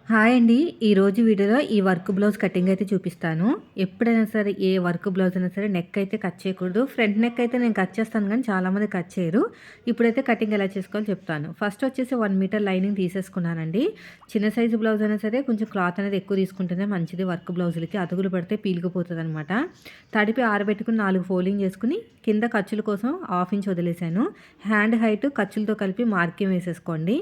Hi అండి. ఈరోజు వీడియోలో ఈ వర్క్ బ్లౌజ్ కటింగ్ అయితే చూపిస్తాను. ఎప్పుడైనా సరే ఏ వర్క్ బ్లౌజ్ అయినా సరే నెక్ అయితే కట్ చేయకూడదు. ఫ్రంట్ నెక్ అయితే నేను కట్ చేస్తాను కానీ చాలామంది కట్ చేయరు. ఇప్పుడైతే కటింగ్ ఎలా చేసుకోవాలో చెప్తాను. ఫస్ట్ వచ్చేసి 1 మీటర్ లైనింగ్ తీసేసుకున్నానండి. చిన్న సైజు బ్లౌజ్ అయినా సరే కొంచెం క్లాత్ అనేది ఎక్కువ తీసుకుంటేనే మంచిది. వర్క్ బ్లౌజులకి అతుకులు పడితే పీలిగిపోతుందనమాట. తడిపి ఆరబెట్టుకుని 4 ఫోల్డింగ్ చేసుకుని కింద ఖర్చుల కోసం 1/2 ఇంచ్ వదిలేసాను. హ్యాండ్ హైట్ ఖర్చులతో కలిపి మార్కింగ్ వేసేసుకోండి.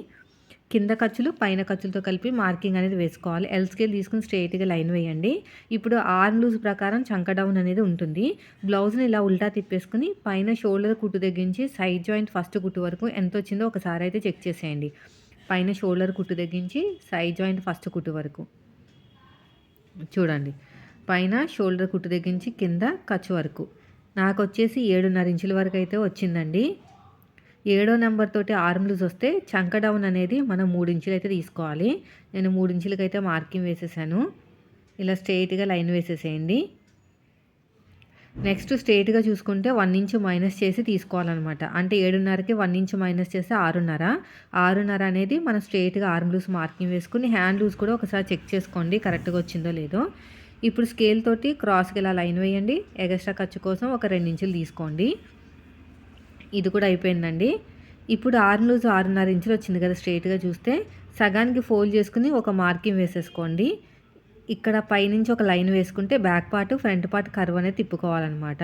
కింద ఖర్చులు పైన ఖర్చులతో కలిపి మార్కింగ్ అనేది వేసుకోవాలి. ఎల్ స్కేల్ తీసుకుని స్ట్రైట్గా లైన్ వేయండి. ఇప్పుడు ఆర్మ్ లూజ్ ప్రకారం చంక డౌన్ అనేది ఉంటుంది. బ్లౌజ్ని ఇలా ఉల్టా తిప్పేసుకుని పైన షోల్డర్ కుట్టు దగ్గరించి సైడ్ జాయింట్ ఫస్ట్ కుట్టు వరకు ఎంత వచ్చిందో ఒకసారి అయితే చెక్ చేసేయండి. పైన షోల్డర్ కుట్టు దగ్గరించి సైడ్ జాయింట్ ఫస్ట్ కుట్టు వరకు చూడండి. పైన షోల్డర్ కుట్టు దగ్గరించి కింద ఖర్చు వరకు నాకు వచ్చేసి 7.5 ఇంచుల వరకు అయితే వచ్చిందండి. 7వ నెంబర్ తోటి ఆర్మ్ లూజ్ వస్తే చంక డౌన్ అనేది మనం 3 ఇంచులు అయితే తీసుకోవాలి. నేను 3 ఇంచులకైతే మార్కింగ్ వేసేసాను. ఇలా స్ట్రైట్గా లైన్ వేసేసేయండి. నెక్స్ట్ స్ట్రైట్గా చూసుకుంటే 1 ఇంచు మైనస్ చేసి తీసుకోవాలన్నమాట. అంటే 7.5కి 1 ఇంచు మైనస్ చేస్తే 6.5. 6.5 అనేది మనం స్ట్రైట్గా ఆర్మ్ లూజ్ మార్కింగ్ వేసుకుని హ్యాండ్ లూజ్ కూడా ఒకసారి చెక్ చేసుకోండి కరెక్ట్గా వచ్చిందో లేదో. ఇప్పుడు స్కేల్ తోటి క్రాస్కి ఇలా లైన్ వేయండి. ఎగస్ట్రా ఖర్చు కోసం ఒక 2 ఇంచులు తీసుకోండి. ఇది కూడా అయిపోయిందండి. ఇప్పుడు ఆర్మ్ లూజ్ 6.5 ఇంచులు వచ్చింది కదా. స్ట్రైట్గా చూస్తే సగానికి ఫోల్డ్ చేసుకుని ఒక మార్కింగ్ వేసేసుకోండి. ఇక్కడ పైనుంచి ఒక లైన్ వేసుకుంటే back part front part curve అనేది తిప్పుకోవాలన్నమాట.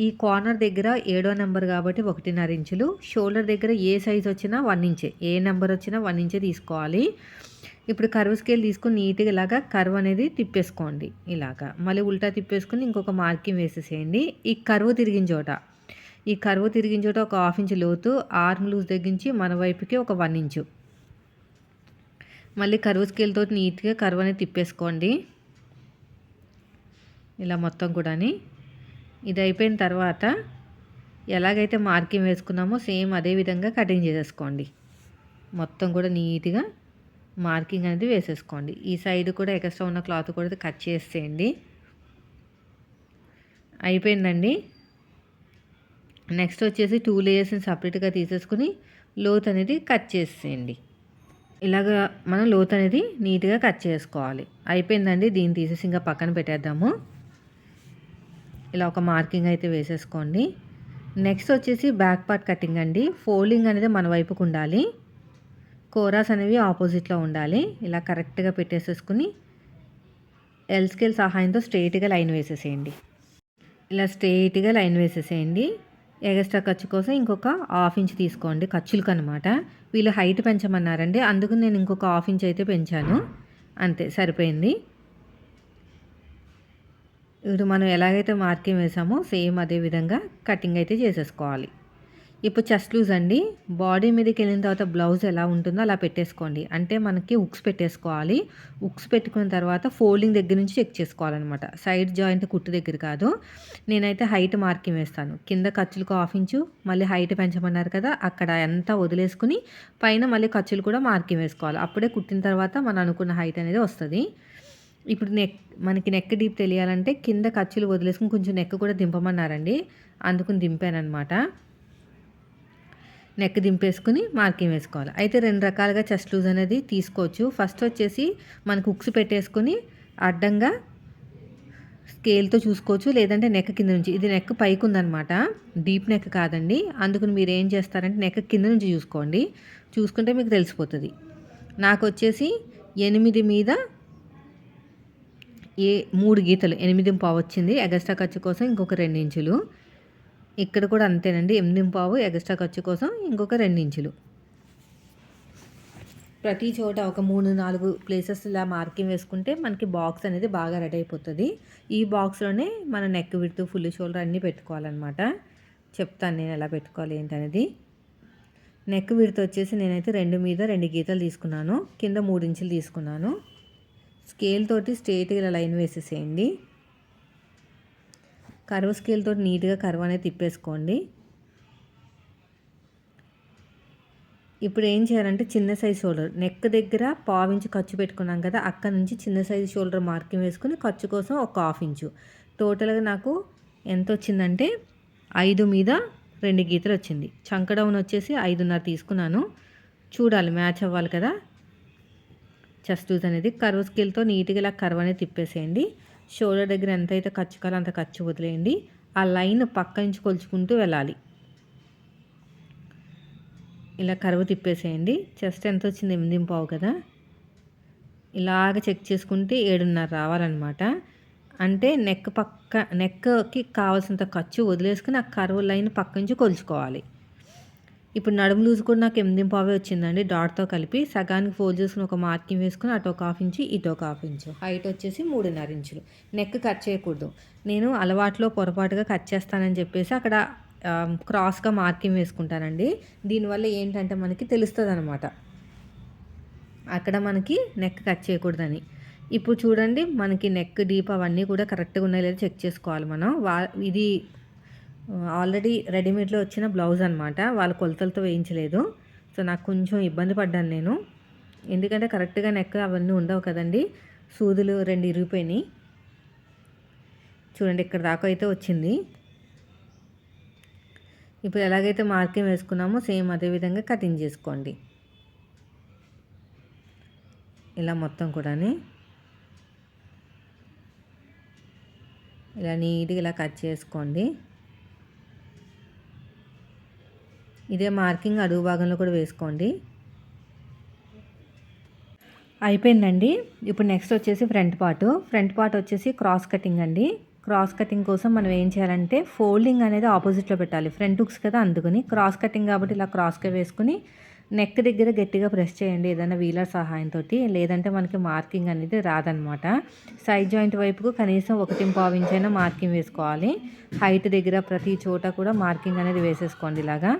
ఈ కార్నర్ దగ్గర 7వ నెంబర్ కాబట్టి 1.5 ఇంచులు. షోల్డర్ దగ్గర ఏ సైజ్ వచ్చినా 1 ఇంచే, ఏ నెంబర్ వచ్చినా 1 ఇంచే తీసుకోవాలి. ఇప్పుడు కర్వ్ స్కేల్ తీసుకుని నీట్గా ఇలాగా కర్వ్ అనేది తిప్పేసుకోండి. ఇలాగా మళ్ళీ ఉల్టా తిప్పేసుకుని ఇంకొక మార్కింగ్ వేసేసేయండి. ఈ కర్వ్ తిరిగిన చోట ఒక 1/2 ఇంచు లోతు ఆర్మ్ లూజ్ తగ్గించి మన వైపుకి ఒక 1 ఇంచు మళ్ళీ కర్వ్ స్కేల్ తోటి నీట్గా కర్వ్ అనేది తిప్పేసుకోండి. ఇలా మొత్తం కూడాని ఇది అయిపోయిన తర్వాత ఎలాగైతే మార్కింగ్ వేసుకున్నామో సేమ్ అదే విధంగా కటింగ్ చేసేసుకోండి. మొత్తం కూడా నీట్గా మార్కింగ్ అనేది వేసేసుకోండి. ఈ సైడ్ కూడా ఎక్స్ట్రా ఉన్న క్లాత్ కూడా కట్ చేసేయండి. అయిపోయిందండి. నెక్స్ట్ వచ్చేసి 2 లేయర్స్ని సపరేట్గా తీసేసుకుని లోత్ అనేది కట్ చేసేయండి. ఇలాగా మనం లోత్ అనేది నీట్గా కట్ చేసుకోవాలి. అయిపోయిందండి. దీన్ని తీసేసి ఇంకా పక్కన పెట్టేద్దాము. ఇలా ఒక మార్కింగ్ అయితే వేసేసుకోండి. నెక్స్ట్ వచ్చేసి బ్యాక్ పార్ట్ కటింగ్ అండి. ఫోల్డింగ్ అనేది మన వైపుకు ఉండాలి. కోరాస్ అనేవి ఆపోజిట్లో ఉండాలి. ఇలా కరెక్ట్గా పెట్టేసేసుకుని ఎల్ స్కేల్ సహాయంతో స్ట్రైట్గా లైన్ వేసేసేయండి. ఇలా స్ట్రైట్గా లైన్ వేసేసేయండి. ఎగస్ట్రా ఖర్చు కోసం ఇంకొక 1/2 ఇంచ్ తీసుకోండి ఖర్చులకు అనమాట. వీళ్ళు హైట్ పెంచమన్నారండి, అందుకు నేను ఇంకొక 1/2 ఇంచ్ అయితే పెంచాను. అంతే సరిపోయింది. ఇప్పుడు మనం ఎలాగైతే మార్కింగ్ వేసామో సేమ్ అదే విధంగా కటింగ్ అయితే చేసేసుకోవాలి. ఇప్పుడు చెస్ట్ లూజ్ అండి. బాడీ మీదకి వెళ్ళిన తర్వాత బ్లౌజ్ ఎలా ఉంటుందో అలా పెట్టేసుకోండి. అంటే మనకి ఉక్స్ పెట్టేసుకోవాలి. ఉక్స్ పెట్టుకున్న తర్వాత ఫోల్డింగ్ దగ్గర నుంచి చెక్ చేసుకోవాలన్నమాట. సైడ్ జాయింట్ కుట్టు దగ్గర కాదు. నేనైతే హైట్ మార్కింగ్ వేస్తాను. కింద ఖర్చులకు 1/2 ఇంచు మళ్ళీ హైట్ పెంచమన్నారు కదా, అక్కడ అంతా వదిలేసుకుని పైన మళ్ళీ ఖర్చులు కూడా మార్కింగ్ వేసుకోవాలి. అప్పుడే కుట్టిన తర్వాత మనం అనుకున్న హైట్ అనేది వస్తుంది. ఇప్పుడు మనకి నెక్ డీప్ తెలియాలంటే కింద ఖర్చులు వదిలేసుకుని కొంచెం నెక్ కూడా దింపమన్నారండి, అందుకుని దింపానమాట. నెక్ దింపేసుకుని మార్కింగ్ వేసుకోవాలి. అయితే 2 రకాలుగా చెస్ట్ లూజ్ అనేది తీసుకోవచ్చు. ఫస్ట్ వచ్చేసి మనకు ఉక్స్ పెట్టేసుకొని అడ్డంగా స్కేల్తో చూసుకోవచ్చు, లేదంటే నెక్ కింద నుంచి. ఇది నెక్ పైకి ఉందన్నమాట, డీప్ నెక్ కాదండి. అందుకని మీరు ఏం చేస్తారంటే నెక్ కింద నుంచి చూసుకోండి. చూసుకుంటే మీకు తెలిసిపోతుంది. నాకు వచ్చేసి 8 మీద 3 గీతలు 8.5 వచ్చింది. ఎగస్ట్రా ఖర్చు కోసం ఇంకొక 2 ఇంచులు. ఇక్కడ కూడా అంతేనండి, 8.5 ఎగస్ట్రా ఖర్చు కోసం ఇంకొక 2 ఇంచులు. ప్రతి చోట ఒక 3-4 ప్లేసెస్ ఇలా మార్కింగ్ వేసుకుంటే మనకి బాక్స్ అనేది బాగా రెడీ అయిపోతుంది. ఈ బాక్స్లోనే మన నెక్ విడ్త్ ఫుల్ షోల్డర్ అన్నీ పెట్టుకోవాలన్నమాట. చెప్తాను నేను ఎలా పెట్టుకోవాలి ఏంటనేది. నెక్ విడ్త్ వచ్చేసి నేనైతే 2 మీద 2 గీతలు తీసుకున్నాను. కింద 3 ఇంచులు తీసుకున్నాను. స్కేల్ తోటి స్ట్రైట్గా ఇలా లైన్ వేసేసేయండి. కర్వ్ స్కేల్ తోటి నీట్గా కర్వ్ అనేది తిప్పేసుకోండి. ఇప్పుడు ఏం చేయాలంటే చిన్న సైజ్ షోల్డర్ నెక్ దగ్గర 1/2 ఇంచు ఖర్చు పెట్టుకున్నాం కదా, అక్కడ నుంచి చిన్న సైజ్ షోల్డర్ మార్కింగ్ వేసుకుని ఖర్చు కోసం ఒక 1/2 ఇంచు. టోటల్గా నాకు ఎంత వచ్చిందంటే 5 మీద 2 గీతలు వచ్చింది. చంక డౌన్ వచ్చేసి 5.5 తీసుకున్నాను. చూడాలి మ్యాచ్ అవ్వాలి కదా. చెస్ట్ లూజ్ అనేది. కర్వ్ స్కేల్తో నీట్గా ఇలా కర్వ్ అనేది తిప్పేసేయండి. షోల్డర్ దగ్గర ఎంతైతే ఖర్చు కావాలో అంత ఖర్చు వదిలేయండి. ఆ లైన్ పక్క నుంచి కొలుచుకుంటూ వెళ్ళాలి. ఇలా కర్వ్ తిప్పేసేయండి. చెస్ట్ ఎంత వచ్చింది? 8.5 కదా. ఇలాగ చెక్ చేసుకుంటే 7.5 రావాలన్నమాట. అంటే నెక్కి కావాల్సినంత ఖర్చు వదిలేసుకుని ఆ కర్వ్ లైన్ పక్క నుంచి కొలుచుకోవాలి. ఇప్పుడు నడుము లూజ్ కూడా నాకు 8.5 వచ్చిందండి. డాట్తో కలిపి సగానికి ఫోల్డ్ చేసుకుని ఒక మార్కింగ్ వేసుకుని అటు ఒక 1/2 ఇంచు ఇటు ఒక 1/2 ఇంచు. హైట్ వచ్చేసి 3.5 ఇంచులు. నెక్ కట్ చేయకూడదు. నేను అలవాట్లో పొరపాటుగా కట్ చేస్తానని చెప్పేసి అక్కడ క్రాస్గా మార్కింగ్ వేసుకుంటానండి. దీనివల్ల ఏంటంటే మనకి తెలుస్తుంది అనమాట అక్కడ మనకి నెక్ కట్ చేయకూడదని. ఇప్పుడు చూడండి మనకి నెక్ డీప్ అవన్నీ కూడా కరెక్ట్గా ఉన్నాయో లేదో చెక్ చేసుకోవాలి మనం. ఇది ఆల్రెడీ రెడీమేడ్లో వచ్చిన బ్లౌజ్ అనమాట. వాళ్ళ కొలతలతో వేయించలేదు. సో నాకు కొంచెం ఇబ్బంది పడ్డాను నేను. ఎందుకంటే కరెక్ట్గా నెక్ అవన్నీ ఉండవు కదండి. సూదులు 2 ఇరిగిపోయినాయి. చూడండి ఇక్కడ దాకా అయితే వచ్చింది. ఇప్పుడు ఎలాగైతే మార్కింగ్ వేసుకున్నామో సేమ్ అదే విధంగా కటింగ్ చేసుకోండి. ఇలా మొత్తం కూడా ఇలా నీట్గా ఇలా కట్ చేసుకోండి. ఇదే మార్కింగ్ అడుగు భాగంలో కూడా వేసుకోండి. అయిపోయిందండి. ఇప్పుడు నెక్స్ట్ వచ్చేసి ఫ్రంట్ పార్ట్ వచ్చేసి క్రాస్ కటింగ్ అండి. క్రాస్ కటింగ్ కోసం మనం ఏం చేయాలంటే ఫోల్డింగ్ అనేది ఆపోజిట్లో పెట్టాలి. ఫ్రంట్ హుక్స్ కదా, అందుకని క్రాస్ కటింగ్ కాబట్టి ఇలా క్రాస్గా వేసుకుని నెక్ దగ్గర గట్టిగా ప్రెస్ చేయండి ఏదైనా వీలర్ సహాయంతో. లేదంటే మనకి మార్కింగ్ అనేది రాదనమాట. సైడ్ జాయింట్ వైపుకు కనీసం 1.5 ఇంచ్ అయినా మార్కింగ్ వేసుకోవాలి. హైట్ దగ్గర ప్రతి చోట కూడా మార్కింగ్ అనేది వేసేసుకోండి ఇలాగా.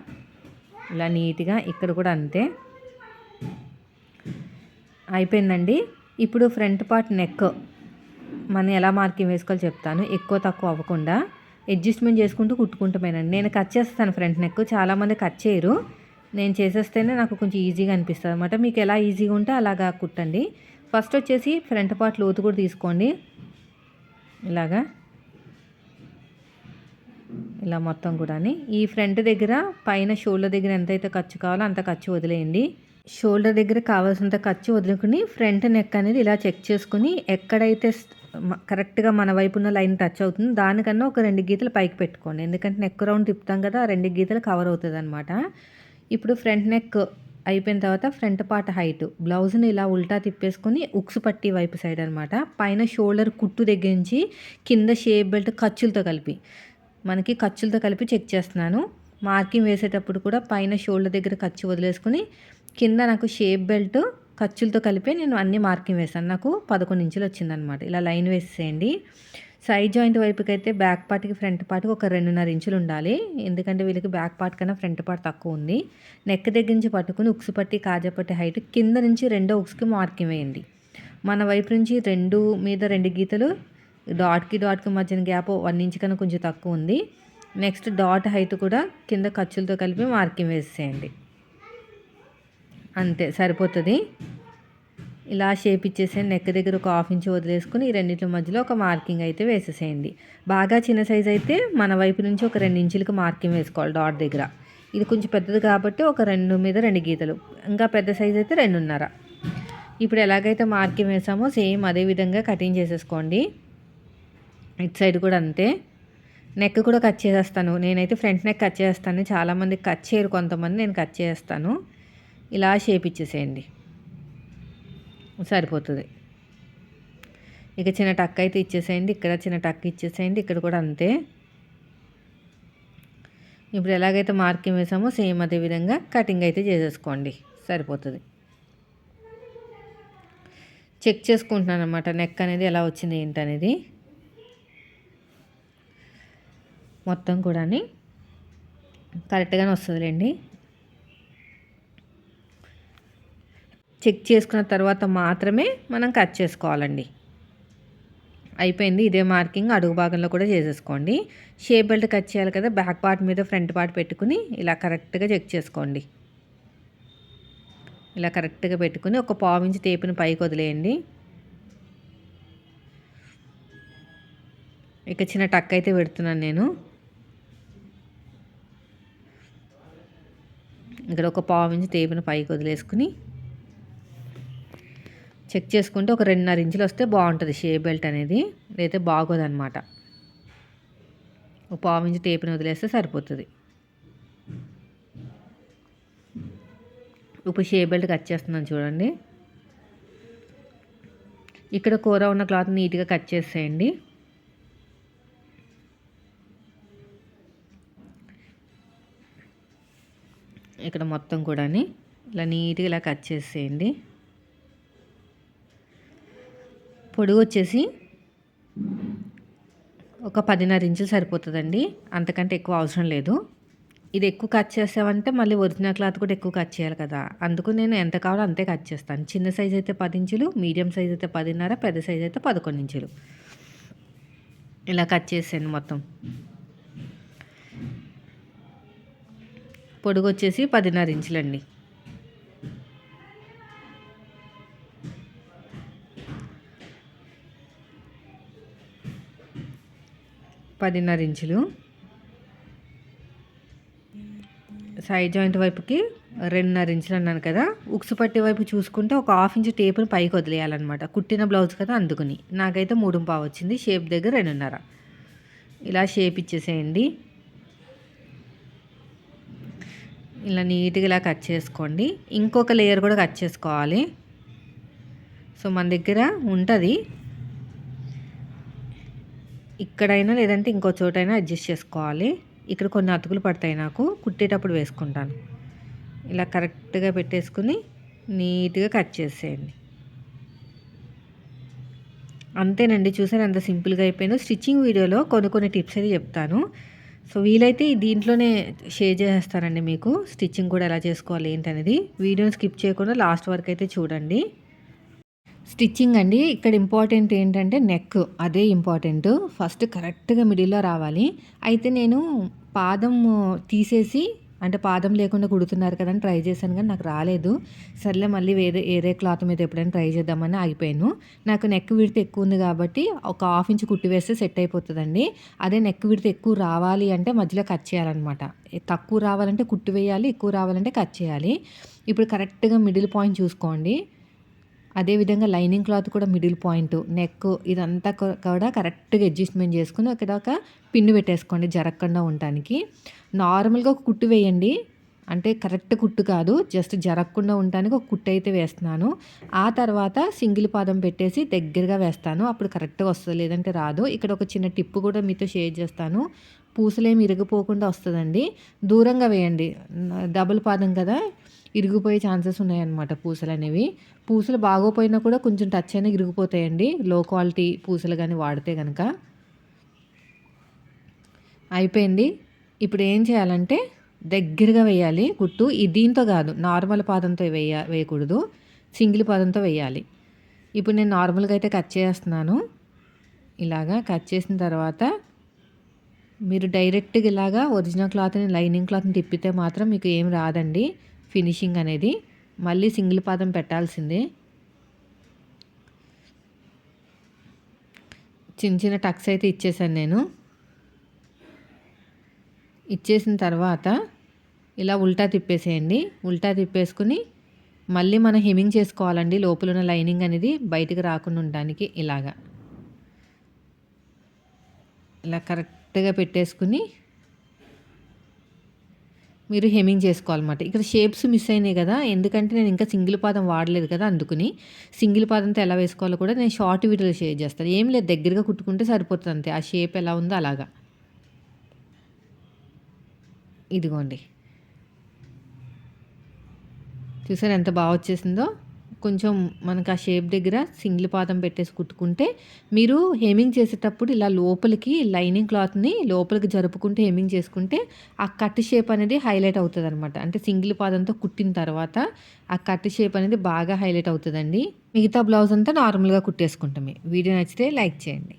ఇలా నీట్గా ఇక్కడ కూడా అంతే. అయిపోయిందండి. ఇప్పుడు ఫ్రంట్ పార్ట్ నెక్ మనం ఎలా మార్కింగ్ వేసుకోవాలో చెప్తాను. ఎక్కువ తక్కువ అవ్వకుండా అడ్జస్ట్మెంట్ చేసుకుంటూ కుట్టుకుంటామేనండి. నేను కట్ చేస్తాను ఫ్రంట్ నెక్. చాలామంది కట్ చేయరు. నేను చేసేస్తేనే నాకు కొంచెం ఈజీగా అనిపిస్తుంది అనమాట. మీకు ఎలా ఈజీగా ఉంటే అలాగా కుట్టండి. ఫస్ట్ వచ్చేసి ఫ్రంట్ పార్ట్ లోతు కూడా తీసుకోండి. ఇలాగా ఇలా మొత్తం కూడా ఈ ఫ్రంట్ దగ్గర పైన షోల్డర్ దగ్గర ఎంతైతే ఖర్చు కావాలో అంత ఖర్చు వదిలేయండి. షోల్డర్ దగ్గర కావాల్సినంత ఖర్చు వదులుకుని ఫ్రంట్ నెక్ అనేది ఇలా చెక్ చేసుకుని ఎక్కడైతే కరెక్ట్గా మన వైపు ఉన్న లైన్ టచ్ అవుతుందో దానికన్నా ఒక 2 గీతలు పైకి పెట్టుకోండి. ఎందుకంటే నెక్ రౌండ్ తిప్పుతాం కదా, 2 గీతలు కవర్ అవుతుంది అనమాట. ఇప్పుడు ఫ్రంట్ నెక్ అయిపోయిన తర్వాత ఫ్రంట్ పార్ట్ హైట్ బ్లౌజ్ని ఇలా ఉల్టా తిప్పేసుకొని ఉక్స్ పట్టి వైపు సైడ్ అనమాట. పైన షోల్డర్ కుట్టు దగ్గర నుంచి కింద షేప్ బెల్ట్ ఖర్చులతో కలిపి చెక్ చేస్తున్నాను. మార్కింగ్ వేసేటప్పుడు కూడా పైన షోల్డర్ దగ్గర ఖర్చు వదిలేసుకుని కింద నాకు షేప్ బెల్ట్ ఖర్చులతో కలిపి నేను అన్ని మార్కింగ్ వేసాను. నాకు 11 ఇంచులు వచ్చిందనమాట. ఇలా లైన్ వేసేయండి. సైడ్ జాయింట్ వైపుకి అయితే బ్యాక్ పార్ట్కి ఫ్రంట్ పార్ట్కి ఒక 2.5 ఇంచులు ఉండాలి. ఎందుకంటే వీళ్ళకి బ్యాక్ పార్ట్ కన్నా ఫ్రంట్ పార్ట్ తక్కువ ఉంది. నెక్ దగ్గర నుంచి పట్టుకుని ఉక్స్ పట్టి కాజా పట్టి హైట్ కింద నుంచి రెండో ఉక్స్కి మార్కింగ్ వేయండి. మన వైపు నుంచి 2 మీద 2 గీతలు, డాట్కి మధ్యన గ్యాప్ 1 ఇంచ్ కన్నా కొంచెం తక్కువ ఉంది. నెక్స్ట్ డాట్ హైట్ కూడా కింద ఖర్చులతో కలిపి మార్కింగ్ వేసేయండి. అంతే సరిపోతుంది. ఇలా షేప్ ఇచ్చేసేయండి. నెక్ దగ్గర ఒక 1/2 ఇంచ్ వదిలేసుకుని ఈ రెండింటి మధ్యలో ఒక మార్కింగ్ అయితే వేసేసేయండి. బాగా చిన్న సైజ్ అయితే మన వైపు నుంచి ఒక 2 ఇంచులకి మార్కింగ్ వేసుకోవాలి డాట్ దగ్గర. ఇది కొంచెం పెద్దది కాబట్టి ఒక 2 మీద 2 గీతలు. ఇంకా పెద్ద సైజ్ అయితే 2.5. ఇప్పుడు ఎలాగైతే మార్కింగ్ వేసామో సేమ్ అదే విధంగా కటింగ్ చేసేసుకోండి. ఇటు సైడ్ కూడా అంతే. నెక్ కూడా కట్ చేసేస్తాను. నేనైతే ఫ్రంట్ నెక్ కట్ చేస్తాను. చాలామంది కట్ చేయరు, కొంతమంది. నేను కట్ చేస్తాను. ఇలా షేప్ ఇచ్చేసేయండి, సరిపోతుంది. ఇక చిన్న టక్ అయితే ఇచ్చేసేయండి. ఇక్కడ చిన్న టక్ ఇచ్చేసేయండి. ఇక్కడ కూడా అంతే. ఇప్పుడు ఎలాగైతే మార్కింగ్ వేసామో సేమ్ అదే విధంగా కటింగ్ అయితే చేసేసుకోండి, సరిపోతుంది. చెక్ చేసుకుంటున్నాను అనమాట నెక్ అనేది ఎలా వచ్చింది ఏంటనేది. మొత్తం కూడా కరెక్ట్గానే వస్తుందిలేండి. చెక్ చేసుకున్న తర్వాత మాత్రమే మనం కట్ చేసుకోవాలండి. అయిపోయింది. ఇదే మార్కింగ్ అడుగు భాగంలో కూడా చేసేసుకోండి. షేప్ బెల్ట్ కట్ చేయాలి కదా, బ్యాక్ పార్ట్ మీద ఫ్రంట్ పార్ట్ పెట్టుకుని ఇలా కరెక్ట్గా చెక్ చేసుకోండి. ఇలా కరెక్ట్గా పెట్టుకుని ఒక 1/2 ఇంచ్ టేపుని పైకి వదిలేయండి. ఇక చిన్న టక్ అయితే పెడుతున్నాను నేను. ఇక్కడ ఒక 1/2 ఇంచ్ టేపుని పైకి వదిలేసుకుని చెక్ చేసుకుంటే ఒక 2.5 ఇంచులు వస్తే బాగుంటుంది షేప్ బెల్ట్ అనేది, లేకపోతే బాగోదన్నమాట. ఒక 1/4 ఇంచు టేప్ని వదిలేస్తే సరిపోతుంది. ఇప్పుడు షేప్ బెల్ట్ కట్ చేస్తున్నాను చూడండి. ఇక్కడ కూర ఉన్న క్లాత్ నీట్గా కట్ చేసేయండి. ఇక్కడ మొత్తం కూడా ఇలా నీట్గా ఇలా కట్ చేసేయండి. పొడుగు వచ్చేసి ఒక 10.5 ఇంచులు సరిపోతుందండి, అంతకంటే ఎక్కువ అవసరం లేదు. ఇది ఎక్కువ కట్ చేసామంటే మళ్ళీ ఒరిజినల్ క్లాత్ కూడా ఎక్కువ కట్ చేయాలి కదా, అందుకు నేను ఎంత కావాలో అంతే కట్ చేస్తాను. చిన్న సైజ్ అయితే 10 ఇంచులు, మీడియం సైజ్ అయితే 10.5, పెద్ద సైజ్ అయితే 11 ఇంచులు ఇలా కట్ చేసాను మొత్తం. పొడుగు వచ్చేసి 10.5 ఇంచులండి. సైడ్ జాయింట్ వైపుకి 2.5 ఇంచులు అన్నాను కదా. ఉక్సు పట్టి వైపు చూసుకుంటే ఒక 1/2 ఇంచు టేపుని పైకి వదిలేయాలన్నమాట. కుట్టిన బ్లౌజ్ కదా అందుకుని. నాకైతే 3.5 వచ్చింది. షేప్ దగ్గర 2.5 ఇలా షేప్ ఇచ్చేసేయండి. ఇలా నీట్గా ఇలా కట్ చేసుకోండి. ఇంకొక లేయర్ కూడా కట్ చేసుకోవాలి. సో మన దగ్గర ఉంటుంది, ఇక్కడైనా లేదంటే ఇంకో చోటైనా అడ్జస్ట్ చేసుకోవాలి. ఇక్కడ కొన్ని అతుకులు పడతాయి, నాకు కుట్టేటప్పుడు వేసుకుంటాను. ఇలా కరెక్ట్గా పెట్టేసుకుని నీట్గా కట్ చేసేయండి. అంతేనండి, చూసారు ఎంత సింపుల్గా అయిపోయిందో. స్టిచ్చింగ్ వీడియోలో కొన్ని టిప్స్ అయితే చెప్తాను. సో వీలైతే దీంట్లోనే షేర్ చేసేస్తానండి మీకు, స్టిచ్చింగ్ కూడా ఎలా చేసుకోవాలి ఏంటనేది. వీడియోని స్కిప్ చేయకుండా లాస్ట్ వరకు అయితే చూడండి. స్టిచ్చింగ్ అండి, ఇక్కడ ఇంపార్టెంట్ ఏంటంటే నెక్, అదే ఇంపార్టెంట్. ఫస్ట్ కరెక్ట్గా మిడిల్లో రావాలి. అయితే నేను పాదం తీసేసి, అంటే పాదం లేకుండా కుడుతున్నారు కదా అని ట్రై చేశాను, కానీ నాకు రాలేదు. సర్లే మళ్ళీ వేరే క్లాత్ మీద ఎప్పుడైనా ట్రై చేద్దామని ఆగిపోయాను. నాకు నెక్ విడత ఎక్కువ ఉంది కాబట్టి ఒక 1/2 ఇంచు కుట్టి వేస్తే సెట్ అయిపోతుందండి. అదే నెక్ విడత ఎక్కువ రావాలి అంటే మధ్యలో కట్ చేయాలన్నమాట. తక్కువ రావాలంటే కుట్టి వేయాలి, ఎక్కువ రావాలంటే కట్ చేయాలి. ఇప్పుడు కరెక్ట్గా మిడిల్ పాయింట్ చూసుకోండి. అదేవిధంగా లైనింగ్ క్లాత్ కూడా మిడిల్ పాయింట్, నెక్ ఇదంతా కూడా కరెక్ట్గా అడ్జస్ట్మెంట్ చేసుకుని ఇక్కడ ఒక పిన్ను పెట్టేసుకోండి జరగకుండా ఉండటానికి. నార్మల్గా ఒక కుట్టు వేయండి, అంటే కరెక్ట్ కుట్టు కాదు, జస్ట్ జరగకుండా ఉండటానికి ఒక కుట్టు అయితే వేస్తున్నాను. ఆ తర్వాత సింగిల్ పాదం పెట్టేసి దగ్గరగా వేస్తాను, అప్పుడు కరెక్ట్గా వస్తుంది, లేదంటే రాదు. ఇక్కడ ఒక చిన్న టిప్ కూడా మీతో షేర్ చేస్తాను. పూసలేమి ఇరిగిపోకుండా వస్తుందండి. దూరంగా వేయండి, డబుల్ పాదం కదా, ఇరిగిపోయే ఛాన్సెస్ ఉన్నాయన్నమాట పూసలు అనేవి. పూసలు బాగోపోయినా కూడా కొంచెం టచ్ అయినా ఇరిగిపోతాయండి, లో క్వాలిటీ పూసలు కానీ వాడితే కనుక. అయిపోయింది. ఇప్పుడు ఏం చేయాలంటే దగ్గరగా వేయాలి కుట్టు. దీంతో కాదు, నార్మల్ పాదంతో వేయకూడదు, సింగిల్ పాదంతో వేయాలి. ఇప్పుడు నేను నార్మల్గా అయితే కట్ చేస్తున్నాను. ఇలాగా కట్ చేసిన తర్వాత మీరు డైరెక్ట్గా ఇలాగా ఒరిజినల్ క్లాత్ని లైనింగ్ క్లాత్ని తిప్పితే మాత్రం మీకు ఏం రాదండి ఫినిషింగ్ అనేది. మళ్ళీ సింగిల్ పాదం పెట్టాల్సిందే. చిన్న టక్స్ అయితే ఇచ్చేసాను నేను. ఇచ్చేసిన తర్వాత ఇలా ఉల్టా తిప్పేసేయండి. ఉల్టా తిప్పేసుకుని మళ్ళీ మనం హెమ్మింగ్ చేసుకోవాలండి, లోపల ఉన్న లైనింగ్ అనేది బయటకు రాకుండా ఉండడానికి. ఇలా కరెక్ట్గా పెట్టేసుకుని మీరు హెమ్మింగ్ చేసుకోవాలన్నమాట. ఇక్కడ షేప్స్ మిస్ అయినాయి కదా, ఎందుకంటే నేను ఇంకా సింగిల్ పాదం వాడలేదు కదా, అందుకుని సింగిల్ పాదంతో ఎలా వేసుకోవాలో కూడా నేను షార్ట్ వీడియోలో షేర్ చేస్తాను. ఏం లేదు, దగ్గరగా కుట్టుకుంటే సరిపోతుంది అంతే. ఆ షేప్ ఎలా ఉందో అలాగా. ఇదిగోండి, చూసారు ఎంత బాగా వచ్చేసిందో. కొంచెం మనకు ఆ షేప్ దగ్గర సింగిల్ పాదం పెట్టేసి కుట్టుకుంటే, మీరు హెమ్మింగ్ చేసేటప్పుడు ఇలా లోపలికి లైనింగ్ క్లాత్ని లోపలికి జరుపుకుంటే హెమ్మింగ్ చేసుకుంటే ఆ కట్ షేప్ అనేది హైలైట్ అవుతుంది అనమాట. అంటే సింగిల్ పాదంతో కుట్టిన తర్వాత ఆ కట్ షేప్ అనేది బాగా హైలైట్ అవుతుందండి. మిగతా బ్లౌజ్ అంతా నార్మల్గా కుట్టేసుకుంటామే. వీడియో నచ్చితే లైక్ చేయండి.